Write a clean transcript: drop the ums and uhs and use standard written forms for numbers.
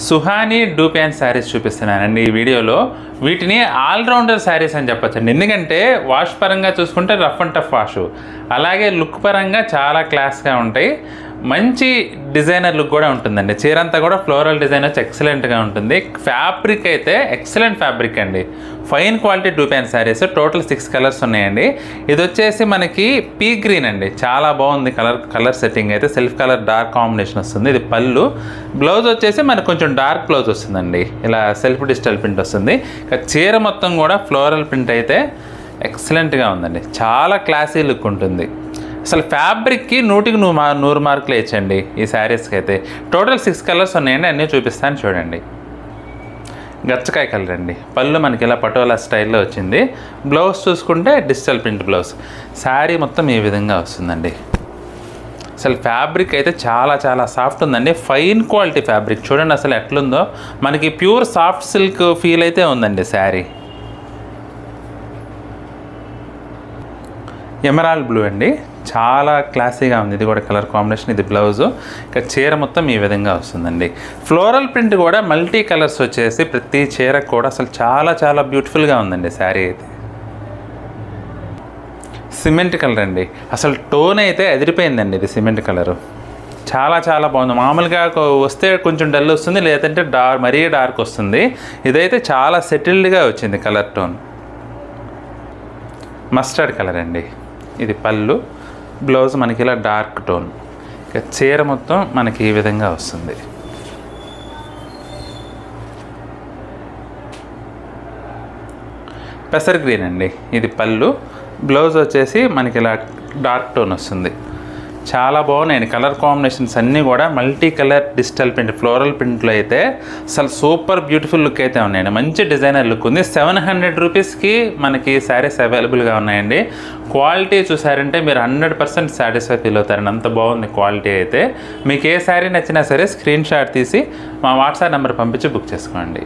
సుహాని డూప్యాన్ శారీస్ చూపిస్తున్నానండి ఈ వీడియోలో. వీటిని ఆల్రౌండర్ శారీస్ అని చెప్పొచ్చండి. ఎందుకంటే వాష్ పరంగా చూసుకుంటే రఫ్ అండ్ టఫ్ వాష్, అలాగే లుక్ పరంగా చాలా క్లాస్గా ఉంటాయి. మంచి డిజైనర్ లుక్ కూడా ఉంటుందండి. చీర అంతా కూడా ఫ్లోరల్ డిజైన్ వచ్చి ఎక్సలెంట్గా ఉంటుంది. ఫ్యాబ్రిక్ అయితే ఎక్సలెంట్ ఫ్యాబ్రిక్ అండి. Fine quality dupion saris. Total 6 colours ఉన్నాయండి. ఇది వచ్చేసి మనకి పీ గ్రీన్ అండి, చాలా బాగుంది. కలర్ సెట్టింగ్ అయితే సెల్ఫ్ కలర్ డార్క్ కాంబినేషన్ వస్తుంది. ఇది పళ్ళు. బ్లౌజ్ వచ్చేసి మనకు కొంచెం డార్క్ బ్లౌజ్ వస్తుందండి, ఇలా సెల్ఫ్ డిజిటల్ ప్రింట్ వస్తుంది. చీర మొత్తం కూడా ఫ్లోరల్ ప్రింట్ అయితే ఎక్సలెంట్గా ఉందండి, చాలా క్లాసీ లుక్ ఉంటుంది. అసలు ఫ్యాబ్రిక్కి 100కి 100 మార్కులు వేయచ్చండి ఈ శారీస్కి అయితే. టోటల్ 6 కలర్స్ ఉన్నాయండి, అన్నీ చూపిస్తాను చూడండి. గచ్చకాయ కలర్ అండి. పళ్ళు మనకి ఇలా పటోలా స్టైల్లో వచ్చింది. బ్లౌజ్ చూసుకుంటే డిజిటల్ ప్రింట్ బ్లౌజ్. శారీ మొత్తం ఈ విధంగా వస్తుందండి. అసలు ఫ్యాబ్రిక్ అయితే చాలా చాలా సాఫ్ట్ ఉందండి. ఫైన్ క్వాలిటీ ఫ్యాబ్రిక్ చూడండి అసలు ఎట్లుందో. మనకి ప్యూర్ సాఫ్ట్ సిల్క్ ఫీల్ అయితే ఉందండి శారీ. ఎమరాల్డ్ బ్లూ అండి, చాలా క్లాసీగా ఉంది. ఇది కూడా కలర్ కాంబినేషన్. ఇది బ్లౌజు. ఇక చీర మొత్తం ఈ విధంగా వస్తుందండి. ఫ్లోరల్ ప్రింట్ కూడా మల్టీ కలర్స్ వచ్చేసి ప్రతి చీరకు కూడా అసలు చాలా చాలా బ్యూటిఫుల్గా ఉందండి శారీ అయితే. సిమెంట్ కలర్ అండి, అసలు టోన్ అయితే ఎదిరిపోయిందండి. ఇది సిమెంట్ కలరు చాలా చాలా బాగుంది. మామూలుగా వస్తే కొంచెం డల్ వస్తుంది, లేదంటే మరీ డార్క్ వస్తుంది. ఇదైతే చాలా సెటిల్డ్గా వచ్చింది కలర్ టోన్. మస్టర్డ్ కలర్ అండి. ఇది పళ్ళు. బ్లౌజ్ మనకి ఇలా డార్క్ టోన్. ఇక చీర మొత్తం మనకి ఈ విధంగా వస్తుంది. పెసర్ గ్రీన్ అండి. ఇది పళ్ళు. బ్లౌజ్ వచ్చేసి మనకి ఇలా డార్క్ టోన్ వస్తుంది. చాలా బాగున్నాయండి కలర్ కాంబినేషన్స్ అన్నీ కూడా. Multi colour digital print floral ప్రింట్లో అయితే అసలు సూపర్ బ్యూటిఫుల్ లుక్ అయితే ఉన్నాయండి. మంచి డిజైనర్ లుక్ ఉంది. 700 రూపీస్కి మనకి శారీస్ అవైలబుల్గా ఉన్నాయండి. క్వాలిటీ చూసారంటే మీరు 100% సాటిస్ఫై ఫీల్ అవుతారండి, అంత బాగుంది క్వాలిటీ అయితే. మీకు ఏ శారీ నచ్చినా సరే స్క్రీన్ షాట్ తీసి మా వాట్సాప్ నెంబర్ పంపించి బుక్ చేసుకోండి.